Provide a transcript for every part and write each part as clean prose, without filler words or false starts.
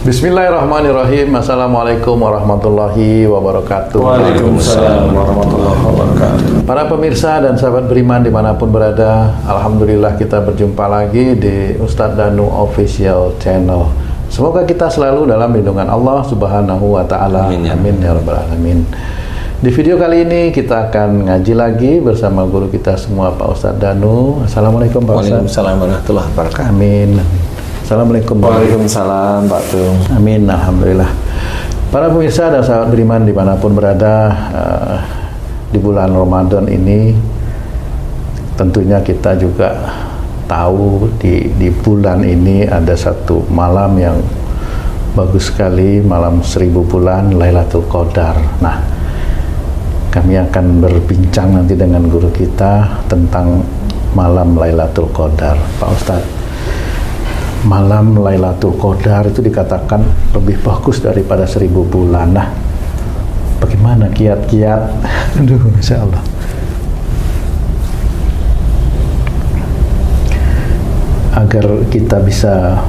Bismillahirrahmanirrahim. Assalamualaikum warahmatullahi wabarakatuh. Waalaikumsalam warahmatullahi wabarakatuh. Para pemirsa dan sahabat beriman dimanapun berada, alhamdulillah kita berjumpa lagi di Ustadz Danu Official Channel. Semoga kita selalu dalam lindungan Allah Subhanahu wa Ta'ala. Amin ya Rabbal Alamin. Di video kali ini kita akan ngaji lagi bersama guru kita semua, Pak Ustadz Danu. Assalamualaikum Pak Ustadz. Waalaikumsalam warahmatullahi wabarakatuh. Amin. Assalamualaikum. Waalaikumsalam Pak Tung. Amin, alhamdulillah. Para pemirsa dan sahabat beriman dimanapun berada, di bulan Ramadan ini tentunya kita juga tahu di bulan ini ada satu malam yang bagus sekali, malam 1000 bulan, Lailatul Qadar. Nah, kami akan berbincang nanti dengan guru kita tentang malam Lailatul Qadar. Pak Ustadz, malam Lailatul Qadar itu dikatakan lebih bagus daripada 1000 bulan. Nah, bagaimana kiat-kiat? Aduh, Masya Allah. Agar kita bisa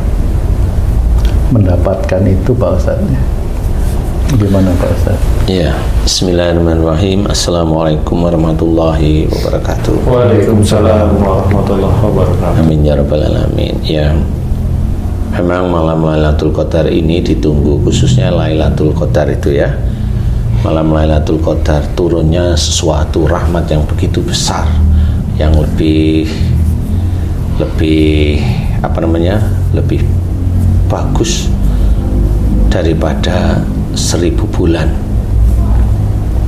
mendapatkan itu, Pak Ustadz. Gimana Pak Ustadz? Iya, bismillahirrahmanirrahim. Assalamualaikum warahmatullahi wabarakatuh. Waalaikumsalam warahmatullahi wabarakatuh. Amin ya Rabbal Alamin. Ya, memang malam Lailatul Qadar ini ditunggu, khususnya Lailatul Qadar itu ya. Malam Lailatul Qadar turunnya sesuatu rahmat yang begitu besar, yang lebih lebih bagus daripada 1000 bulan.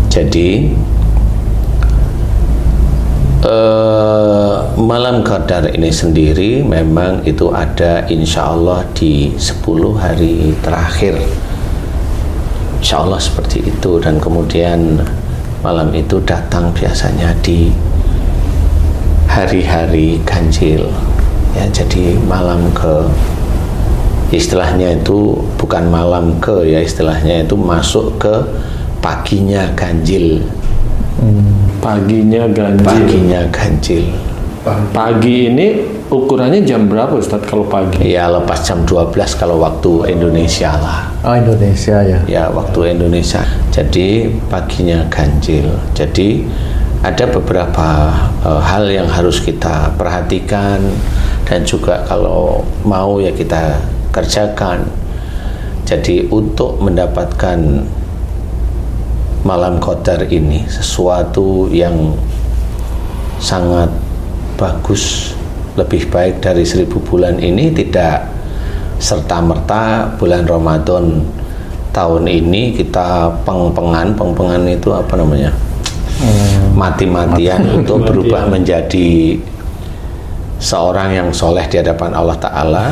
Jadi malam Qadar ini sendiri memang itu ada insya Allah di 10 hari terakhir, insya Allah seperti itu. Dan kemudian malam itu datang biasanya di hari-hari ganjil ya. Jadi malam istilahnya itu bukan malam ya, istilahnya itu masuk ke paginya ganjil. Paginya ganjil. Pagi ini ukurannya jam berapa Ustadz kalau pagi? Ya lepas jam 12 kalau waktu Indonesia lah. Oh, Indonesia ya. Ya waktu Indonesia. Jadi paginya ganjil. Jadi ada beberapa hal yang harus kita perhatikan, dan juga kalau mau ya kita kerjakan. Jadi untuk mendapatkan malam Qadar ini sesuatu yang sangat bagus, lebih baik dari 1000 bulan ini, tidak serta-merta bulan Ramadan tahun ini kita peng-pengan itu apa namanya? Mati-matian untuk berubah menjadi seorang yang soleh di hadapan Allah Ta'ala.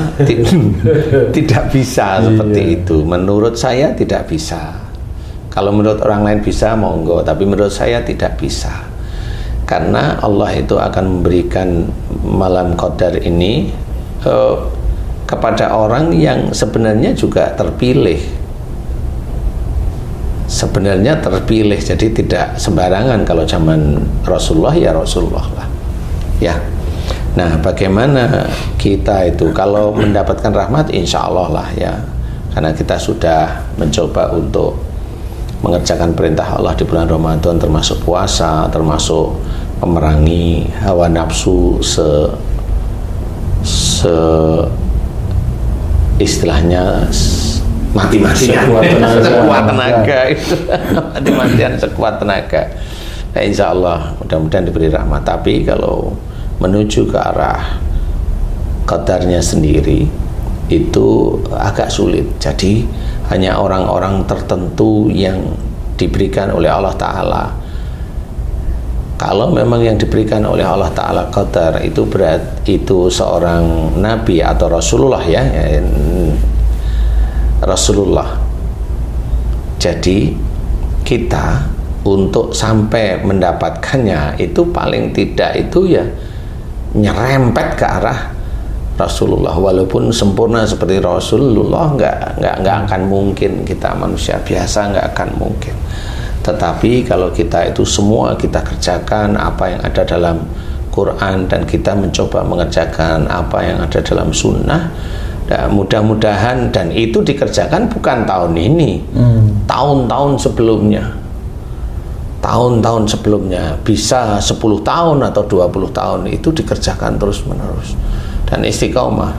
Tidak bisa seperti itu. Menurut saya tidak bisa. Kalau menurut orang lain bisa, monggo. Tapi menurut saya tidak bisa. Karena Allah itu akan memberikan malam Qadar ini kepada orang yang sebenarnya juga terpilih. Jadi tidak sembarangan. Kalau zaman Rasulullah ya Rasulullah lah ya. Nah, bagaimana kita itu kalau mendapatkan rahmat? Insya Allah lah ya, karena kita sudah mencoba untuk mengerjakan perintah Allah di bulan Ramadan, termasuk puasa, termasuk memerangi hawa nafsu istilahnya mati-matian sekuat tenaga itu mati-matian sekuat tenaga. Nah, insya Allah mudah-mudahan diberi rahmat. Tapi kalau menuju ke arah qadarnya sendiri itu agak sulit. Jadi hanya orang-orang tertentu yang diberikan oleh Allah Ta'ala. Kalau memang yang diberikan oleh Allah Ta'ala qadar itu itu seorang nabi atau Rasulullah ya, Rasulullah. Jadi kita untuk sampai mendapatkannya itu paling tidak itu ya nyerempet ke arah Rasulullah. Walaupun sempurna seperti Rasulullah nggak akan mungkin. Kita manusia biasa nggak akan mungkin. Tetapi kalau kita itu semua kita kerjakan apa yang ada dalam Quran dan kita mencoba mengerjakan apa yang ada dalam sunnah, Nah, mudah-mudahan, dan itu dikerjakan bukan tahun ini, tahun-tahun sebelumnya. Tahun-tahun sebelumnya, bisa 10 tahun atau 20 tahun itu dikerjakan terus-menerus dan istiqomah.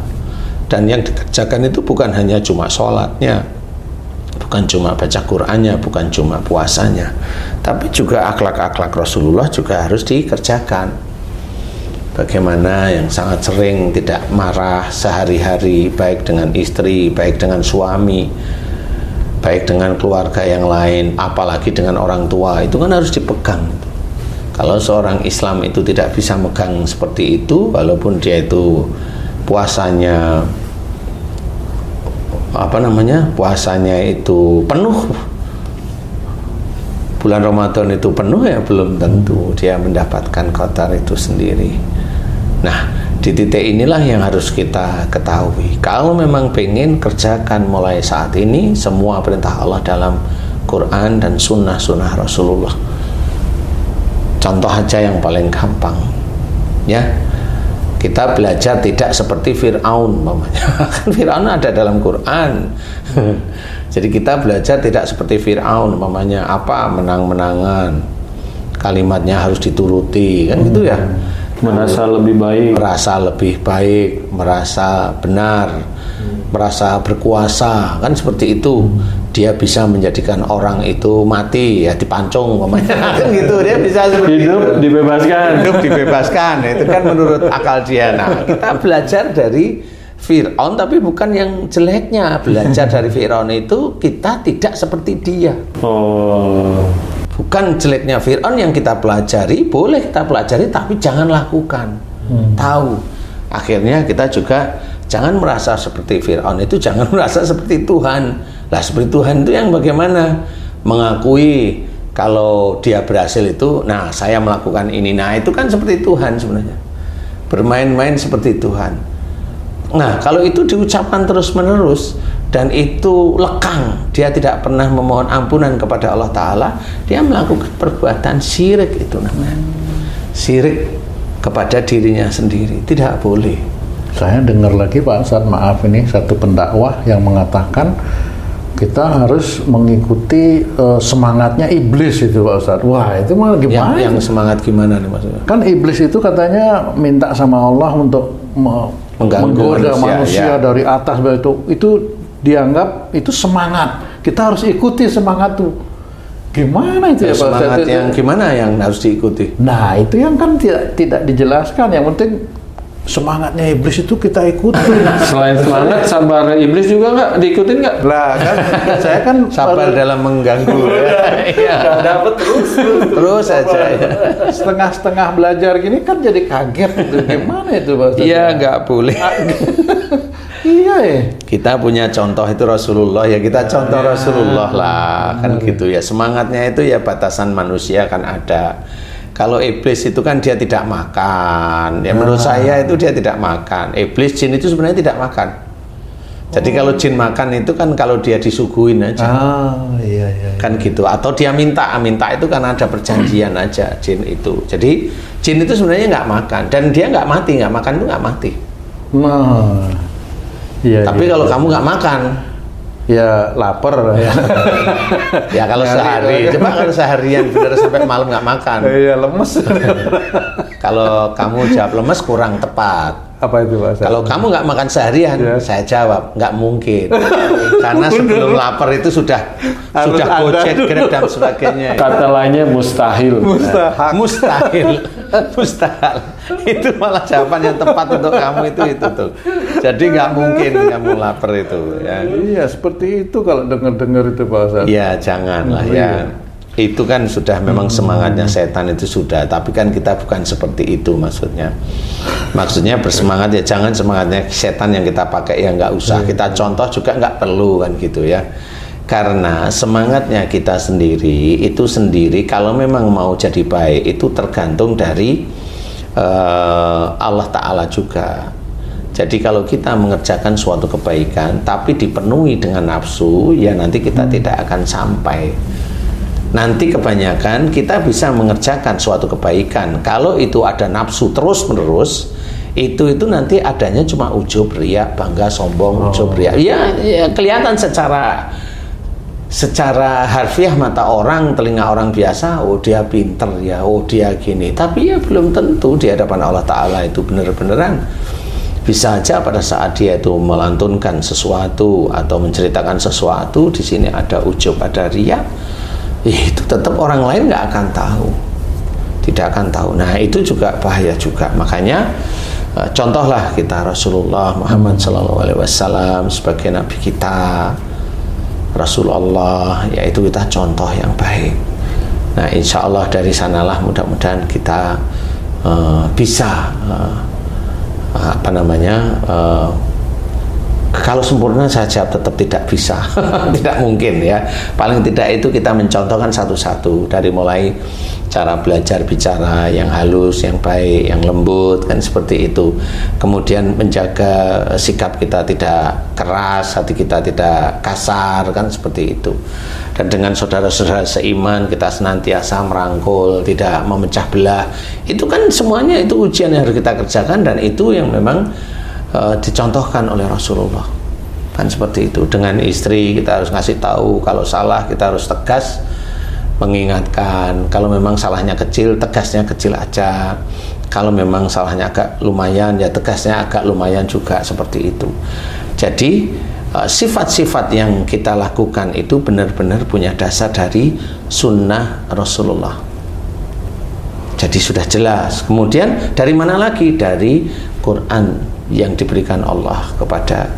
Dan yang dikerjakan itu bukan hanya cuma sholatnya, bukan cuma baca Qur'annya, bukan cuma puasanya, tapi juga akhlak-akhlak Rasulullah juga harus dikerjakan. Bagaimana yang sangat sering tidak marah sehari-hari, baik dengan istri, baik dengan suami, baik dengan keluarga yang lain, apalagi dengan orang tua, itu kan harus dipegang. Kalau seorang Islam itu tidak bisa megang seperti itu, walaupun dia itu puasanya puasanya itu penuh, bulan Ramadan itu penuh, ya belum tentu dia mendapatkan qatar itu sendiri. Nah, di titik inilah yang harus kita ketahui. Kalau memang pengen, kerjakan mulai saat ini semua perintah Allah dalam Quran dan sunnah-sunnah Rasulullah. Contoh aja yang paling gampang, ya, kita belajar tidak seperti Fir'aun, mamanya. Kan Fir'aun ada dalam Quran. Jadi kita belajar tidak seperti Fir'aun, mamanya apa, menang-menangan, kalimatnya harus dituruti, kan gitu ya. Merasa lebih baik, merasa benar, merasa berkuasa, kan seperti itu. Dia bisa menjadikan orang itu mati, ya dipancung, mamanya. Kan gitu, dia bisa seperti hidup itu. Hidup dibebaskan. Itu kan menurut akal dia. Nah, kita belajar dari Fir'aun, tapi bukan yang jeleknya. Belajar dari Fir'aun itu kita tidak seperti dia. Bukan jeleknya Fir'aun yang kita pelajari, boleh kita pelajari, tapi jangan lakukan. Tahu. Akhirnya kita juga jangan merasa seperti Fir'aun itu, jangan merasa seperti Tuhan. Lah, seperti Tuhan itu yang bagaimana? Mengakui kalau dia berhasil itu, nah saya melakukan ini. Nah, itu kan seperti Tuhan sebenarnya. Bermain-main seperti Tuhan. Nah, kalau itu diucapkan terus-menerus dan itu lekang, dia tidak pernah memohon ampunan kepada Allah Ta'ala, dia melakukan perbuatan syirik, itu namanya syirik kepada dirinya sendiri. Tidak boleh. Saya dengar lagi Pak Ustadz, maaf, ini satu pendakwah yang mengatakan kita harus mengikuti semangatnya iblis itu Pak Ustadz. Wah, itu mah gimana? Yang semangat gimana nih maksudnya? Kan iblis itu katanya minta sama Allah untuk menggoda manusia dari atas, itu dianggap itu semangat. Kita harus ikuti semangat itu. Gimana itu ya Pak Ustadz? Semangat yang gimana yang harus diikuti? Nah, itu yang kan tidak dijelaskan. Yang penting semangatnya iblis itu kita ikuti. Selain semangat, sabar iblis juga nggak diikutin nggak? Lah kan, saya kan sabar dalam mengganggu. Nggak dapet terus aja. Ya. Setengah-setengah belajar gini kan jadi kaget gitu. Gimana itu Pak Ustadz? Iya, nggak boleh. Iya ya. Kita punya contoh itu Rasulullah, ya kita contoh Rasulullah lah, kan gitu ya. Semangatnya itu ya batasan manusia kan ada. Kalau iblis itu kan dia tidak makan. Ya menurut saya itu dia tidak makan. Iblis, jin itu sebenarnya tidak makan. Jadi kalau jin makan itu kan kalau dia disuguhin aja. Iya. Kan gitu. Atau dia minta itu kan ada perjanjian aja jin itu. Jadi jin itu sebenarnya nggak makan dan dia nggak mati, nggak makan itu nggak mati. Nah. Iya. Tapi kalau kamu nggak makan, ya lapar ya. Ya kalau sehari, coba kalau seharian benar sampai malam nggak makan. Iya, lemes. Kalau kamu jawab lemes kurang tepat. Apa itu Pak? Kalau kamu nggak makan seharian, saya jawab nggak mungkin. Karena sebelum lapar itu sudah Gojek, Grab dan sebagainya. Kata lainnya mustahil. Mustahil. Itu malah jawaban yang tepat untuk kamu itu tuh. Jadi nggak mungkin kamu lapar itu. Ya. Iya, seperti itu kalau dengar itu Pak Ustadz. Ya janganlah ya. Itu kan sudah memang semangatnya setan itu sudah, tapi kan kita bukan seperti itu maksudnya. Maksudnya bersemangat ya jangan semangatnya setan yang kita pakai, ya nggak usah. Kita contoh juga nggak perlu kan gitu ya. Karena semangatnya kita sendiri itu sendiri kalau memang mau jadi baik itu tergantung dari Allah Ta'ala juga. Jadi kalau kita mengerjakan suatu kebaikan tapi dipenuhi dengan nafsu, ya nanti kita tidak akan sampai. Nanti kebanyakan kita bisa mengerjakan suatu kebaikan, kalau itu ada nafsu terus-menerus, itu nanti adanya cuma ujub, riya, bangga, sombong, ujub, riya. Ya kelihatan secara harfiah mata orang, telinga orang biasa, oh dia pinter ya, oh dia gini. Tapi ya belum tentu di hadapan Allah Ta'ala itu benar-beneran. Bisa aja pada saat dia itu melantunkan sesuatu atau menceritakan sesuatu, di sini ada ujub, ada riya, itu tetap orang lain nggak akan tahu, tidak akan tahu. Nah itu juga bahaya juga. Makanya contohlah kita Rasulullah Muhammad SAW sebagai Nabi kita, Rasulullah, yaitu kita contoh yang baik. Nah insya Allah dari sanalah mudah-mudahan kita bisa kalau sempurna saja tetap tidak bisa. Tidak mungkin ya. Paling tidak itu kita mencontohkan satu-satu, dari mulai cara belajar bicara yang halus, yang baik, yang lembut, kan seperti itu. Kemudian menjaga sikap kita tidak keras, hati kita tidak kasar, kan seperti itu. Dan dengan saudara-saudara seiman kita senantiasa merangkul, tidak memecah belah. Itu kan semuanya itu ujian yang harus kita kerjakan, dan itu yang memang dicontohkan oleh Rasulullah, kan seperti itu. Dengan istri kita harus ngasih tahu, kalau salah kita harus tegas mengingatkan. Kalau memang salahnya kecil, tegasnya kecil aja. Kalau memang salahnya agak lumayan, ya tegasnya agak lumayan juga, seperti itu. Jadi sifat-sifat yang kita lakukan itu benar-benar punya dasar dari sunnah Rasulullah. Jadi sudah jelas. Kemudian dari mana lagi? Dari Quran yang diberikan Allah kepada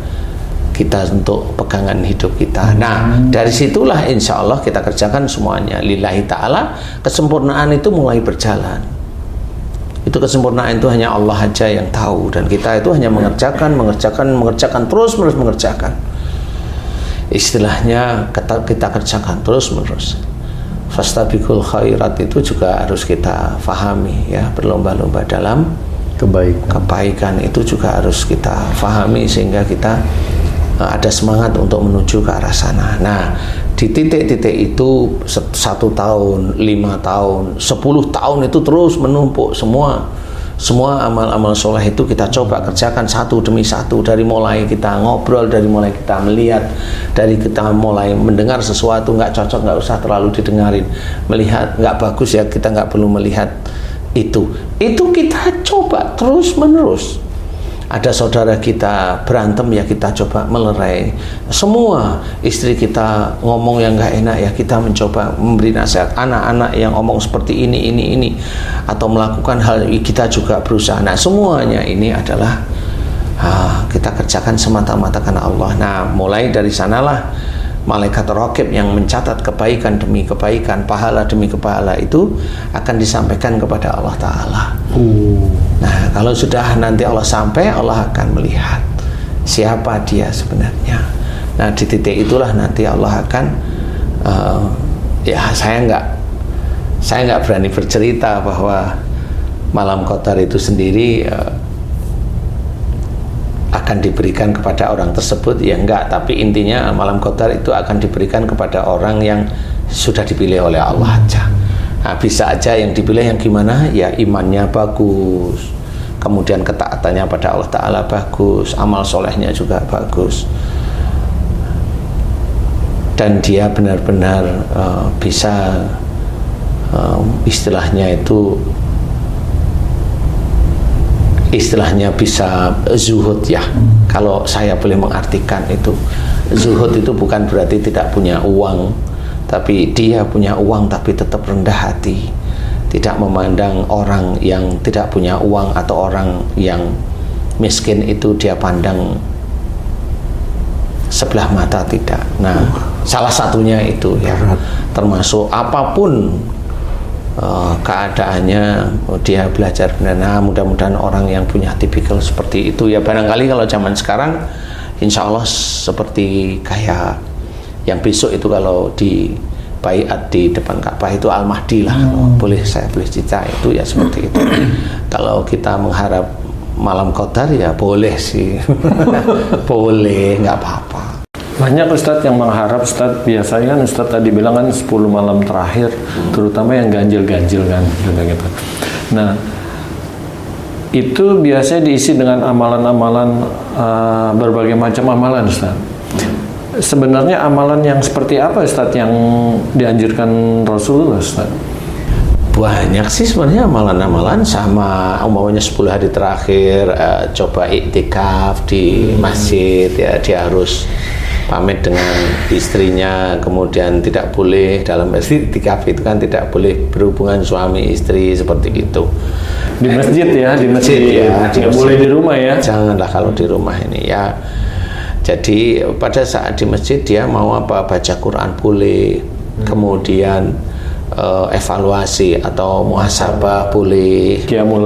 kita untuk pegangan hidup kita. Nah dari situlah insya Allah kita kerjakan semuanya lillahi ta'ala. Kesempurnaan itu mulai berjalan. Itu kesempurnaan itu hanya Allah aja yang tahu, dan kita itu hanya mengerjakan terus menerus mengerjakan. Istilahnya kita kerjakan terus menerus. Fastabiqul khairat itu juga harus kita fahami ya, berlomba-lomba dalam kebaikan itu juga harus kita fahami, sehingga kita ada semangat untuk menuju ke arah sana. Nah di titik-titik itu 1 tahun, 5 tahun, 10 tahun itu terus menumpuk. Semua amal-amal soleh itu kita coba kerjakan satu demi satu. Dari mulai kita ngobrol, dari mulai kita melihat, dari kita mulai mendengar sesuatu nggak cocok, nggak usah terlalu didengarin. Melihat nggak bagus ya, kita nggak perlu melihat itu kita coba terus menerus. Ada saudara kita berantem ya kita coba melerai. Semua istri kita ngomong yang nggak enak ya kita mencoba memberi nasihat. Anak-anak yang ngomong seperti ini atau melakukan hal, kita juga berusaha. Nah semuanya ini adalah kita kerjakan semata-mata karena Allah. Nah mulai dari sanalah malaikat raqib yang mencatat kebaikan demi kebaikan, pahala demi pahala itu akan disampaikan kepada Allah Ta'ala. Nah kalau sudah nanti Allah sampai, Allah akan melihat siapa dia sebenarnya. Nah di titik itulah nanti Allah akan ya saya nggak berani bercerita bahwa malam qadar itu sendiri akan diberikan kepada orang tersebut, ya enggak, tapi intinya malam qadar itu akan diberikan kepada orang yang sudah dipilih oleh Allah aja. Nah, bisa aja yang dipilih yang gimana? Ya imannya bagus, kemudian ketaatannya pada Allah Ta'ala bagus, amal solehnya juga bagus, dan dia benar-benar bisa istilahnya bisa zuhud ya. Kalau saya boleh mengartikan itu, zuhud itu bukan berarti tidak punya uang, tapi dia punya uang tapi tetap rendah hati, tidak memandang orang yang tidak punya uang atau orang yang miskin itu dia pandang sebelah mata, tidak. Nah salah satunya itu ya, termasuk apapun keadaannya dia belajar benar. Nah mudah-mudahan orang yang punya tipikal seperti itu ya, barangkali kalau zaman sekarang insya Allah seperti kayak yang besok itu kalau di baiat di depan Ka'bah itu Al-Mahdi lah, saya boleh cerita itu ya seperti itu. Kalau kita mengharap malam qadar ya boleh sih. Boleh, nggak apa-apa. Banyak Ustadz yang mengharap, Ustadz biasanya kan Ustadz tadi bilang kan 10 malam terakhir, terutama yang ganjil-ganjil kan gitu. Nah itu biasanya diisi dengan amalan-amalan, berbagai macam amalan, Ustaz. Sebenarnya amalan yang seperti apa, Ustaz, yang dianjurkan Rasulullah, Ustaz? Banyak sih sebenarnya amalan-amalan, sama umpamanya 10 hari terakhir coba iktikaf di masjid, ya dia harus pamit dengan istrinya, kemudian tidak boleh dalam iktikaf itu kan tidak boleh berhubungan suami istri seperti itu. Di masjid ya, di masjid ya, tidak boleh di rumah ya. Janganlah kalau di rumah ini ya. Jadi pada saat di masjid dia mau apa, baca Quran boleh, kemudian evaluasi atau muhasabah boleh, Qiyamul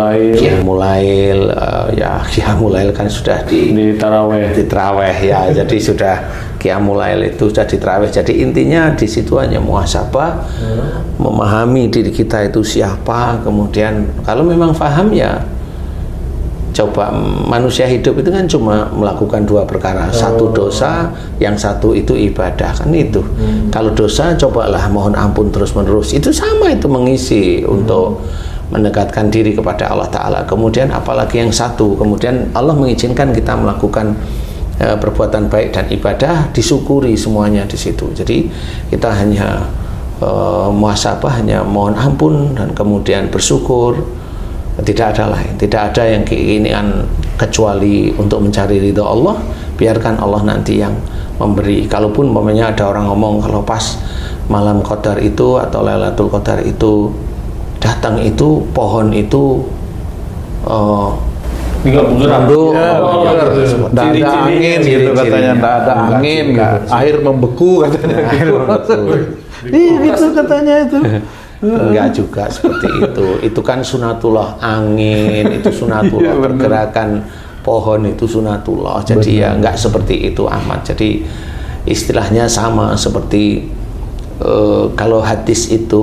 Lail, ya Qiyamul Lail kan sudah di taraweh ya, jadi sudah Qiyamul Lail itu sudah di taraweh. Jadi intinya di situ hanya muhasabah, memahami diri kita itu siapa, kemudian kalau memang paham ya coba. Manusia hidup itu kan cuma melakukan 2 perkara, satu dosa, yang satu itu ibadah, kan itu. Kalau dosa cobalah mohon ampun terus menerus, itu sama, itu mengisi untuk mendekatkan diri kepada Allah Ta'ala. Kemudian apalagi yang satu, kemudian Allah mengizinkan kita melakukan perbuatan baik dan ibadah, disyukuri semuanya di situ. Jadi kita hanya muhasabah, hanya mohon ampun dan kemudian bersyukur. Tidak ada lain, tidak ada yang keinginan kecuali untuk mencari ridho Allah. Biarkan Allah nanti yang memberi. Kalaupun umpamanya ada orang ngomong kalau pas malam Qadar itu atau Lailatul Qadar itu datang, itu pohon itu beranduk, tidak ada angin gitu katanya, tidak ada angin gitu, air membeku katanya. Gitu katanya itu. Enggak juga seperti itu kan sunatullah angin, itu sunatullah pergerakan pohon, itu sunatullah. Jadi ya enggak seperti itu amat. Jadi istilahnya sama seperti kalau hadis itu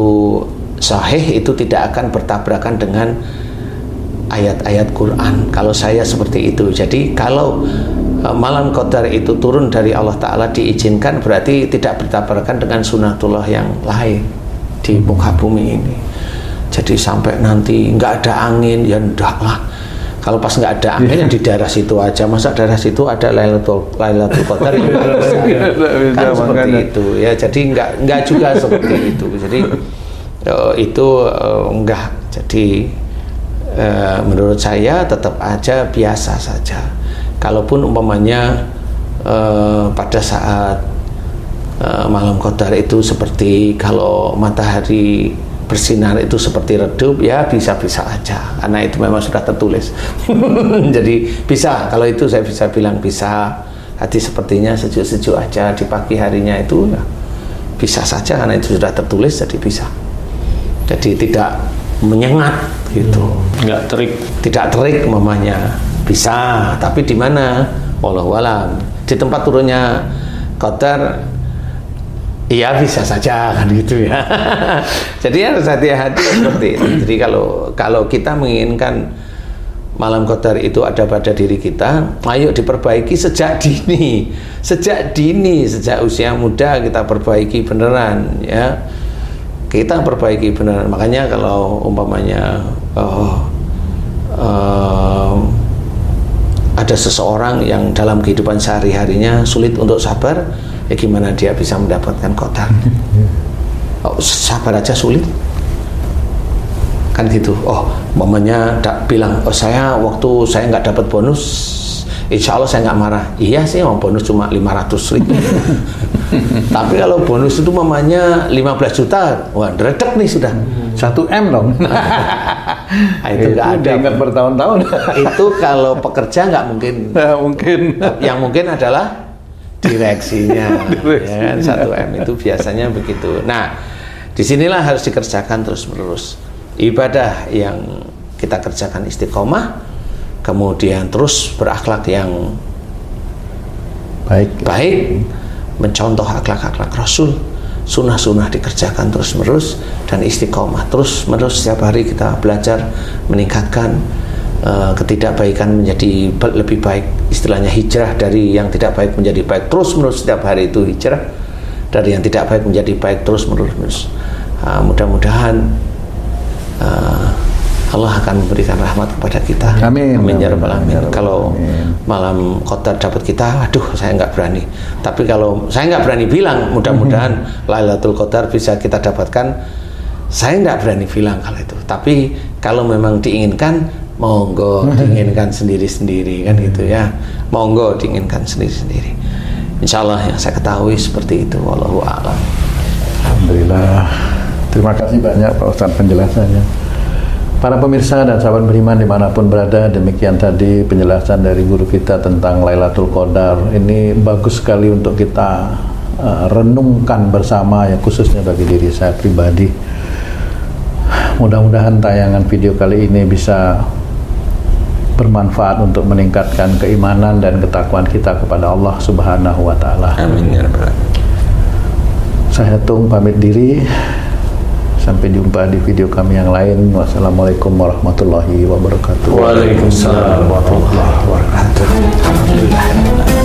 sahih, itu tidak akan bertabrakan dengan ayat-ayat Quran. Kalau saya seperti itu. Jadi kalau malam Qadar itu turun dari Allah Ta'ala diizinkan, berarti tidak bertabrakan dengan sunatullah yang lain di muka bumi ini. Jadi sampai nanti nggak ada angin, ya enggak lah. Kalau pas nggak ada angin, di daerah situ aja. Masa daerah situ ada Lailatul Qadar itu kan seperti itu ya. Jadi nggak juga seperti itu. Jadi itu enggak. Jadi menurut saya tetap aja biasa saja. Kalaupun umpamanya pada saat malam Qadar itu seperti kalau matahari bersinar itu seperti redup, ya bisa-bisa aja karena itu memang sudah tertulis. Jadi bisa, kalau itu saya bisa bilang bisa. Hati sepertinya sejuk-sejuk aja di pagi harinya itu ya bisa saja karena itu sudah tertulis, jadi bisa. Jadi tidak menyengat gitu, nggak terik, tidak terik mamanya, bisa. Tapi di mana? Wallahu alam. Di tempat turunnya Qadar, iya bisa saja kan gitu ya. Jadi harus hati-hati seperti itu. Jadi kalau kita menginginkan malam Qadar itu ada pada diri kita, ayo diperbaiki sejak dini, sejak usia muda kita perbaiki beneran ya. Kita perbaiki beneran. Makanya kalau umpamanya ada seseorang yang dalam kehidupan sehari-harinya sulit untuk sabar, ya gimana dia bisa mendapatkan Qadar? Sabar aja sulit kan gitu. Mamanya bilang, saya waktu saya nggak dapat bonus, insya Allah saya nggak marah. Iya sih, bonus cuma 500.000. Tapi kalau bonus itu mamanya 15 juta, wah redek nih sudah. 1M dong. Nah, itu nggak ada. Ingat bertahun-tahun. Itu kalau pekerja nggak mungkin. Nah, mungkin. Yang mungkin adalah direksinya. Ya kan, 1M itu biasanya begitu. Nah, disinilah harus dikerjakan terus-menerus. Ibadah yang kita kerjakan istiqomah, kemudian terus berakhlak yang baik, mencontoh akhlak-akhlak Rasul, sunnah-sunnah dikerjakan terus-menerus, dan istiqomah terus-menerus. Setiap hari kita belajar meningkatkan ketidakbaikan menjadi lebih baik. Istilahnya hijrah dari yang tidak baik menjadi baik terus-menerus. Setiap hari itu hijrah dari yang tidak baik menjadi baik terus-menerus. Mudah-mudahan Allah akan memberikan rahmat kepada kita. Amin. Amin ya rabbal alamin. Amin. Kalau malam Qadar dapat kita, aduh saya nggak berani. Tapi kalau saya nggak berani bilang, mudah-mudahan Lailatul Qadar bisa kita dapatkan. Saya nggak berani bilang kalau itu. Tapi kalau memang diinginkan, monggo diinginkan sendiri-sendiri kan gitu ya. Monggo diinginkan sendiri-sendiri. Insya Allah yang saya ketahui seperti itu. Wallahu a'lam. Alhamdulillah. Terima kasih banyak Pak Ustadz penjelasannya. Para pemirsa dan sahabat beriman dimanapun berada, demikian tadi penjelasan dari guru kita tentang Lailatul Qadar. Ini bagus sekali untuk kita renungkan bersama, ya khususnya bagi diri saya pribadi. Mudah-mudahan tayangan video kali ini bisa bermanfaat untuk meningkatkan keimanan dan ketakwaan kita kepada Allah Subhanahu wa Ta'ala. Amin ya rabbal alamin. Saya Tung pamit diri. Sampai jumpa di video kami yang lain. Wassalamualaikum warahmatullahi wabarakatuh. Waalaikumsalam warahmatullahi wabarakatuh. Alhamdulillah.